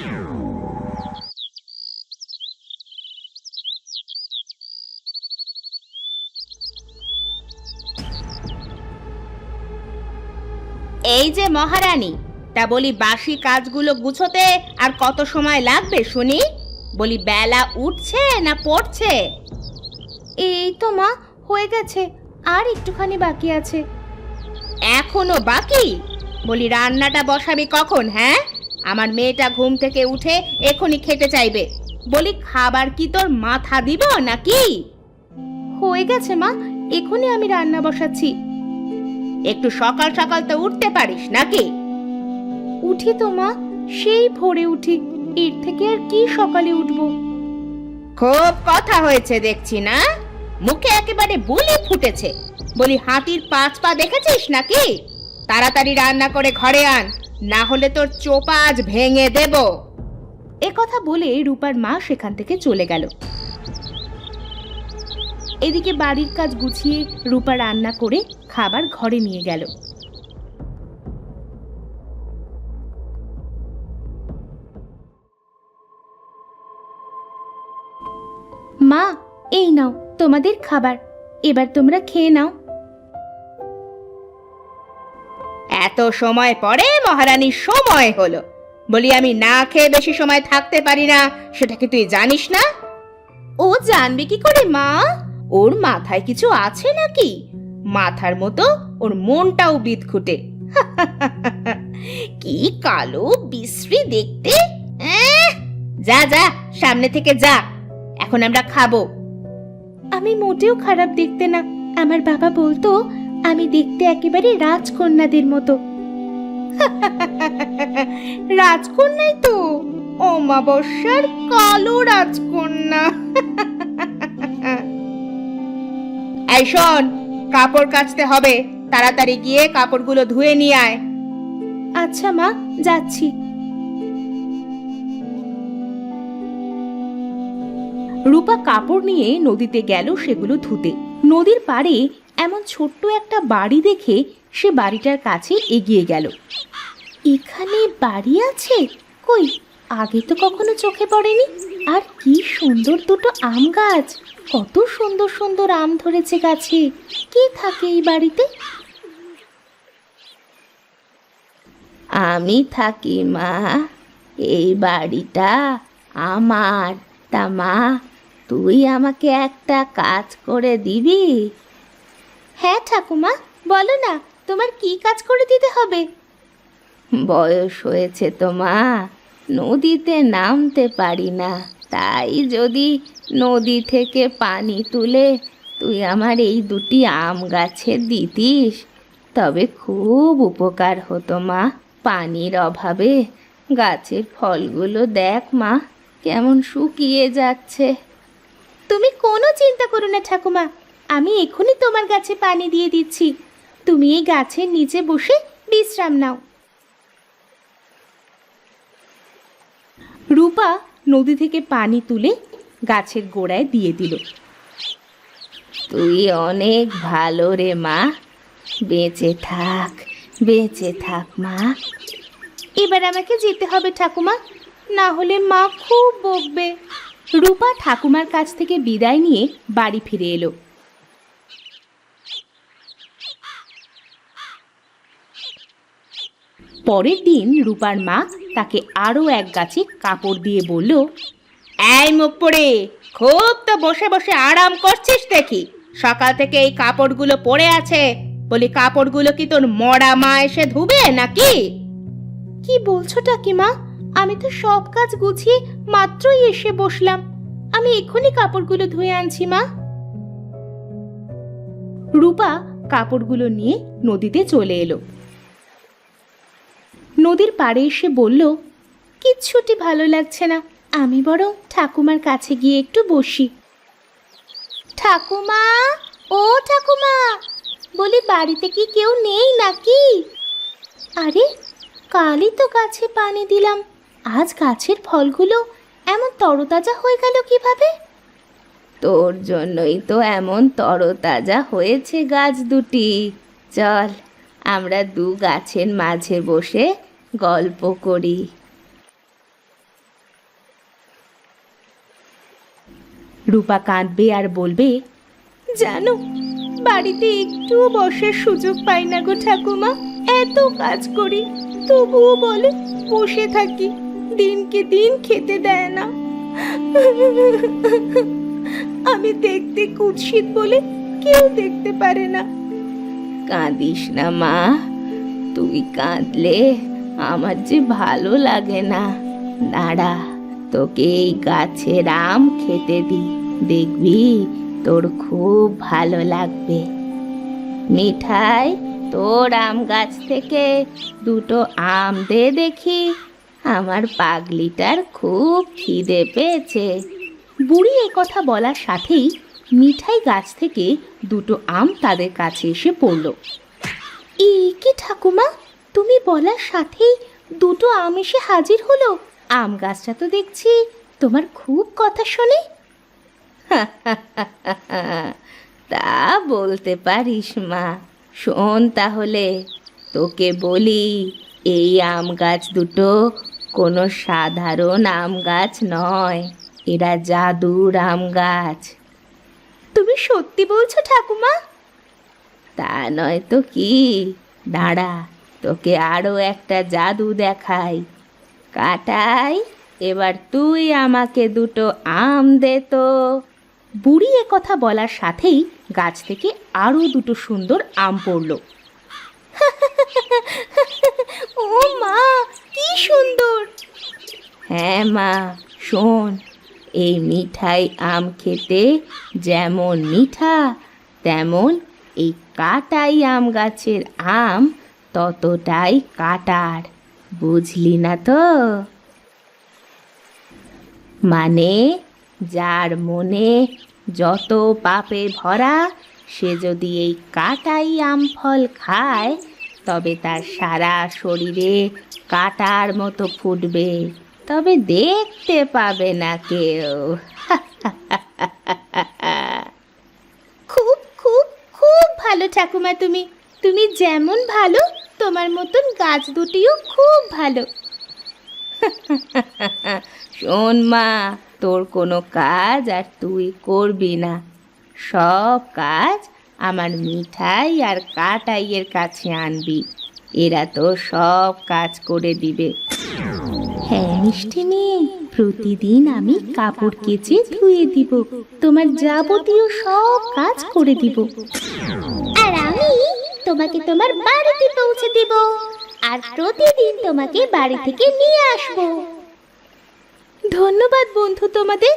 এই যে মহারানী, তা বলি বাসি কাজগুলো গুছোতে আর কত সময় লাগবে শুনি? বলি বেলা উঠছে না পড়ছে? এই তো মা, হয়ে গেছে, আর একটুখানি বাকি আছে। এখনো বাকি? বলি রান্নাটা বসাবি কখন? হ্যাঁ, আমার মেয়েটা ঘুম থেকে উঠে এখনই খেতে চাইবে। বলি খাবার কি তোর মাথা দিব নাকি? হয়ে গেছে মা, এখনই আমি রান্না বসাচ্ছি। একটু সকাল সকাল তো উঠতে পারিস নাকি? উঠি তো মা, সেই ভোরে উঠি, এর থেকে আর কি সকালে উঠবো। খুব কথা হয়েছে দেখছি না, মুখে একেবারে বুলি ফুটেছে। বলি হাতির 5 পা দেখেছিস নাকি? তাড়াতাড়ি রান্না করে ঘরে আন, না হলে তোর চোপা আজ ভেঙে দেব। এ কথা বলে রূপার মা সেখান থেকে চলে গেল। এদিকে বাড়ির কাজ গুছিয়ে রূপা রান্না করে খাবার ঘরে নিয়ে গেল। মা, এই নাও তোমাদের খাবার, এবার তোমরা খেয়ে নাও। এত সময় পরে মহারানীর সময় হলো। বলি আমি না খেয়ে বেশি সময় থাকতে পারি না, সেটা কি তুই জানিস না? ও জানবে কি করে মা? ওর মাথায় কিছু আছে নাকি? মাথার মতো ওর মনটাও বিদঘুটে। কি কালো বিশ্রী দেখতে। যা যা, সামনে থেকে যা, এখন আমরা খাবো। আমি মোটেও খারাপ দেখতে না, আমার বাবা বলতো আমি দেখতে একেবারে রাজকন্যাদের মতো। রাজকন্যাই তো, অমাবস্যার কালো রাজকন্যা। এই শোন, কাপড় কাচতে হবে, তাড়াতাড়ি গিয়ে কাপড়গুলো ধুয়ে নিয়ে আয়। আচ্ছা মা, যাচ্ছি। রূপা কাপড় নিয়ে নদীতে গেল সেগুলো ধুতে। নদীর পাড়ে এমন ছোট্ট একটা বাড়ি দেখে সে বাড়িটার কাছে এগিয়ে গেল। এখানে বাড়ি আছে? কই, আগে তো কখনো চোখে পড়েনি। আর কি সুন্দর দুটো আম গাছ, কত সুন্দর সুন্দর আম ধরেছে গাছে। কে থাকে এই বাড়িতে? আমি থাকি মা, এই বাড়িটা আমার। তা মা, তুই আমাকে একটা কাজ করে দিবি? হ্যাঁ ঠাকুমা, বলো না, তোমার কি কাজ করে দিতে হবে? বয়স হয়েছে তো মা, নদীতে নামতে পারি না, তাই যদি নদী থেকে পানি তুলে তুই আমার এই দুটি আম গাছে দিতিস তবে খুব উপকার হতো মা। পানির অভাবে গাছের ফলগুলো দেখ মা, কেমন শুকিয়ে যাচ্ছে। তুমি কোনো চিন্তা করো না ঠাকুমা, আমি এখনই তোমার গাছে পানি দিয়ে দিচ্ছি। তুমি এই গাছের নিচে বসে বিশ্রাম নাও। রূপা নদী থেকে পানি তুলে গাছের গোড়ায় দিয়ে দিল। তুই অনেক ভালো রে মা, বেঁচে থাক, বেঁচে থাক মা। এবার আমাকে যেতে হবে ঠাকুমা, না হলে মা খুব বকবে। রূপা ঠাকুমার কাছ থেকে বিদায় নিয়ে বাড়ি ফিরে এলো। পরের দিন রূপার মা তাকে আরো এক গাছে কাপড় দিয়ে বলল, এই মুখ পড়ে, খুব তো বসে বসে আরাম করছিস দেখি। সকাল থেকে এই কাপড়গুলো পড়ে আছে, বলি কাপড়গুলো কি তোর মরা মা এসে ধুবে নাকি? কি বলছো কাকিমা? আমি তো সব কাজ গুছিয়ে মাত্রই এসে বসলাম। আমি এক্ষুনি কাপড়গুলো ধুয়ে আনছি মা। রূপা কাপড়গুলো নিয়ে নদীতে চলে এলো। নদীর পাড়ে এসে বলল, কিচ্ছুটি ভালো লাগছে না, আমি বরং ঠাকুমার কাছে গিয়ে একটু বসি। ঠাকুমা, ও ঠাকুমা, বলি বাড়িতে কি কেউ নেই নাকি? আরে, কালই তো গাছে পানি দিলাম, আজ গাছের ফলগুলো এমন তরতাজা হয়ে গেল কিভাবে? তোর জন্যই তো এমন তরতাজা হয়েছে গাছ দুটি। চল, আমরা দু গাছের মাঝে বসে গল্প করি। রূপা কাঁদবে আর বলবে, জানো, বাড়িতে একটুও বসার সুযোগ পাই না গো ঠাকুমা। এত কাজ করি, তবুও বলে বসে থাকি, দিনকে দিন খেতে দেয় না। আমি দেখতে কুৎসিত বলে কেউ দেখতে পারে না। কাঁদিস না মা, তুই কাঁদলে আমার যে ভালো লাগে না। দাঁড়া, তোকে এই গাছের আম খেতে দি, দেখবি তোর খুব ভালো লাগবে। মিঠাই, তোর আম গাছ থেকে দুটো আম দে দেখি, আমার পাগলিটার খুব খিদে পেয়েছে। বুড়ি এ কথা বলার সাথেই মিঠাই গাছ থেকে দুটো আম তাদের কাছে এসে পড়ল। কি ঠাকুমা, তুমি বলার সাথেই দুটো আম এসে হাজির হলো? আম গাছটা তো দেখছি তোমার খুব কথা শোনে। তা বলতে পারিস মা। শোন তাহলে, তোকে বলি, এই আম গাছ দুটো কোনো সাধারণ আম গাছ নয়, এরা জাদুর আম গাছ। তুমি সত্যি বলছো ঠাকুমা? তা নয় তো কি। দাঁড়া, তোকে আরো একটা জাদু দেখাই। কাটাই, এবার তুই আমাকে দুটো আম দে তো। বুড়ি এ কথা বলার সাথেই গাছ থেকে আরো দুটো সুন্দর আম পড়ল। ও মা, কি সুন্দর! হ্যাঁ মা, শোন, এই মিঠাই আম খেতে যেমন মিঠা, তেমন এই কাটাই আম গাছের আম ততটাই কাটার। বুঝলি না তো? মানে, যার মনে যত পাপে ভরা, সে যদি এই কাটাই আম ফল খায়, তবে তার সারা শরীরে কাটার মতো ফুটবে, তবে দেখতে পাবে না কেউ। খুব খুব খুব ভালো ঠাকুমা তুমি। তুমি যেমন ভালো, তোমার মতন গাছ দুটিও খুব ভালো। শোন মা, তোর কোনো কাজ আর তুই করবি না, সব কাজ আমার মিঠাই আর কাটাইয়ের কাছে আনবি, এরা তো সব কাজ করে দিবে। হ্যাঁ মিষ্টি মেয়ে, প্রতিদিন আমি কাপড় কেচে ধুয়ে দিব, তোমার যাবতীয় সব কাজ করে দিব। আর আমি তোমাকে তোমার বাড়িতে পৌঁছে দিব, আর প্রতিদিন তোমাকে বাড়ি থেকে নিয়ে আসব। ধন্যবাদ বন্ধু তোমাদের।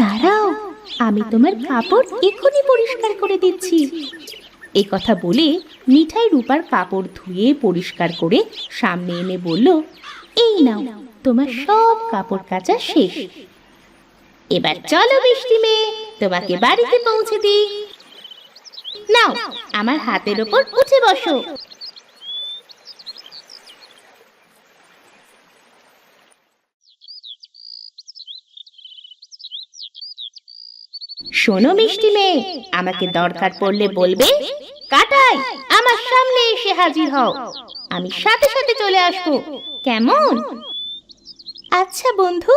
দাঁড়াও, আমি তোমার কাপড় এখনই পরিষ্কার করে দিচ্ছি। এই কথা বলে মিঠাই রূপার কাপড় ধুয়ে পরিষ্কার করে সামনে এনে বলল, এই নাও, তোমার সব কাপড় কাচা শেষ। এবার চলো মিষ্টি মেয়ে, তোমাকে বাড়িতে পৌঁছে দিই। নাও, আমার হাতের ওপর উঠে বসো। শোনো মিষ্টি মেয়ে, আমাকে দরকার পড়লে বলবে, কাটাই আমার সামনে এসে হাজির হও, আমি সাথে সাথে চলে আসবো, কেমন? আচ্ছা বন্ধু।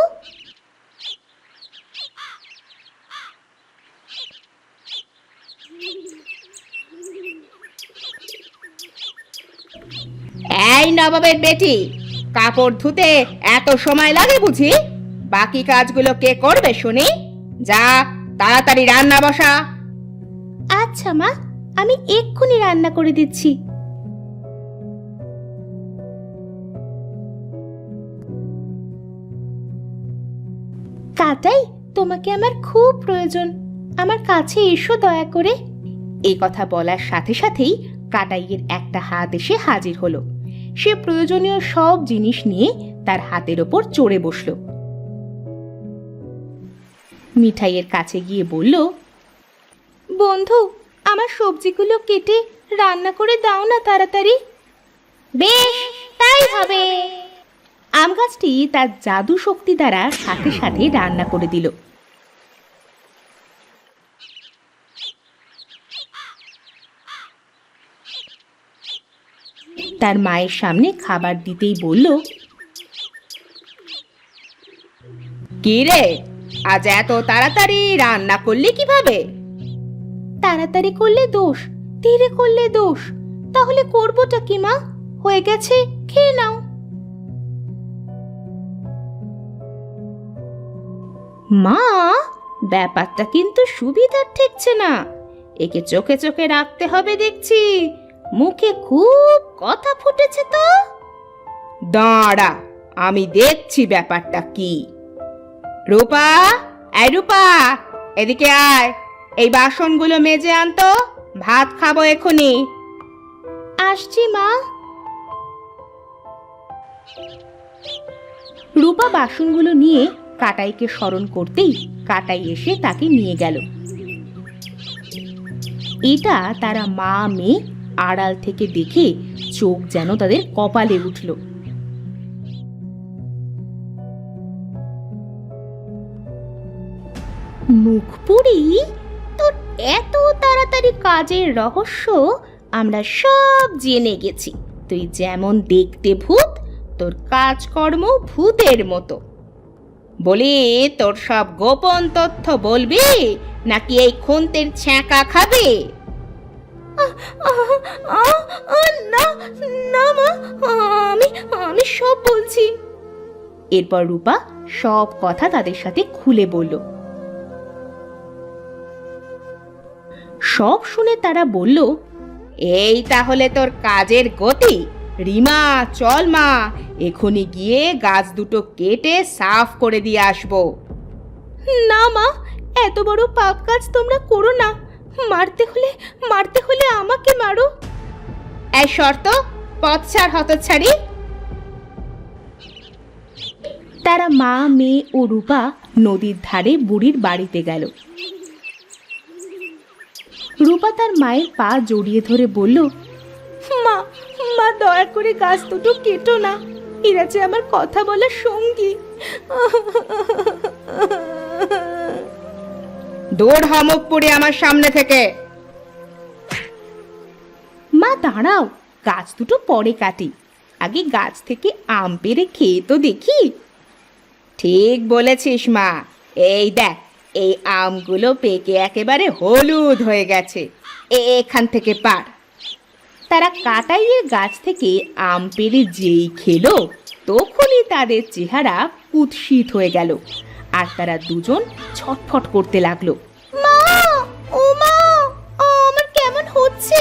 এই নবাবের বেটি, কাপড় ধুতে এত সময় লাগে বুঝি? বাকি কাজগুলো কে করবে শুনি? যা, তাড়াতাড়ি রান্না বসা। আচ্ছা মা, আমি এক্ষুনি রান্না করে দিচ্ছি। কাটাই, তোমাকে আমার খুব প্রয়োজন, আমার কাছে এসো দয়া করে। এই কথা বলার সাথে সাথেই কাটাইয়ের একটা হাত এসে হাজির হলো। সে প্রয়োজনীয় সব জিনিস নিয়ে তার হাতের ওপর চড়ে বসল। মিঠাইয়ের কাছে গিয়ে বলল, বন্ধু, আমার সবজিগুলো কেটে রান্না করে দাও না তাড়াতাড়ি। বেশ, তাই হবে। আম গাছটি তার জাদু শক্তি দ্বারা সাথে সাথে রান্না করে দিল। তার মায়ের সামনে খাবার দিতেই বলল, কি রে, আজ এত তাড়াতাড়ি রান্না করলি কিভাবে? তাড়াতাড়ি করলে দোষ, ধীরে করলে দোষ। তাহলে করবোটা কি মা? হয়ে গেছে, খেয়ে নাও। মা, ব্যাপারটা কিন্তু সুবিধার ঠেকছে না। একে চোখে চোখে রাখতে হবে দেখছি। মুখে খুব কথা ফুটেছে তো। দাঁড়া, আমি দেখছি ব্যাপারটা কি। রূপা, এই রূপা, এদিকে আয়, এই বাসনগুলো মেজে আনতো, ভাত খাবো এখনি। আসছি মা। রূপা বাসনগুলো নিয়ে কাটাইকে স্মরণ করতেই কাটাই এসে তাকে নিয়ে গেল। এটা তারা মা মেয়ে আড়াল থেকে দেখে চোখ যেন তাদের কপালে উঠল। মুখপুরি, তোর এত তাড়াতাড়ি কাজের রহস্য আমরা সব জেনে গেছি। তুই যেমন দেখতে ভূত, তোর কাজকর্ম ভূতের মতো। বলি, তোর সব গোপন তথ্য বলবি নাকি এই খুন্তির ছ্যাঁকা খাবি? না না মা, আমি সব বলছি। এরপর রূপা সব কথা তাদের সাথে খুলে বলল। সব শুনে তারা বলল, এই তাহলে তোর কাজের গতি। রিমা, চল মা, এখনই গিয়ে গাছ দুটো কেটে সাফ করে দিয়ে আসবো। না মা, এত বড় পাপ কাজ তোমরা করো না। মারতে হলে আমাকে মারো। এই শর্ত, পথ ছাড় হতচ্ছাড়ি। তারা মা মেয়ে ও রূপা নদীর ধারে বুড়ির বাড়িতে গেল। রূপা তার মায়ের পা জড়িয়ে ধরে বলল, মা, দয়া করে গাছ দুটো কেটো না। এরা যে আমার কথা বলার সঙ্গী। দৌড় হ মুখপুরি আমার সামনে থেকে। মা দাঁড়াও, গাছ দুটো পরে কাটি। আগে গাছ থেকে আম পেড়ে খেয়ে তো দেখি। ঠিক বলেছিস মা, এই দেখ, এই আমগুলো পেকে একেবারে হলুদ হয়ে গেছে। এখান থেকে পার। তারা কাটাইয়ের গাছ থেকে আম পেড়ে যেই খেলো, তখনই তাদের চেহারা কুৎসিত হয়ে গেল, আর তারা দুজন ছটফট করতে লাগলো। মা, ও মা, আমার কেমন হচ্ছে?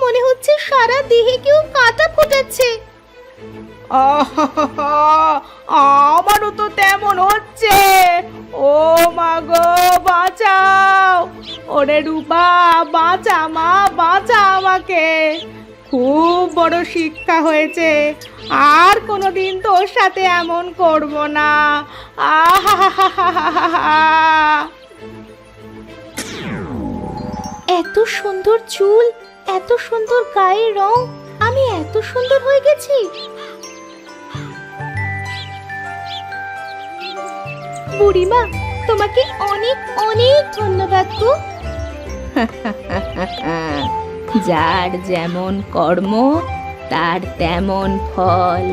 মনে হচ্ছে সারা দেহে কেউ কাঁটা ফুটাচ্ছে। আমারও তো তেমন হচ্ছে। ও মা গো, বাঁচাও! ওরে রূপা, বাঁচা মা, বাঁচা আমাকে। খুব বড় শিক্ষা হয়েছে, আর কোনোদিন তোর সাথে এমন করব না। এত সুন্দর চুল, এত সুন্দর গায়ের রং, আমি এত সুন্দর হয়ে গেছি। বুড়িমা, তোমাকে অনেক অনেক ধন্যবাদ গো। যার যেমন কর্ম তার তেমন ফল।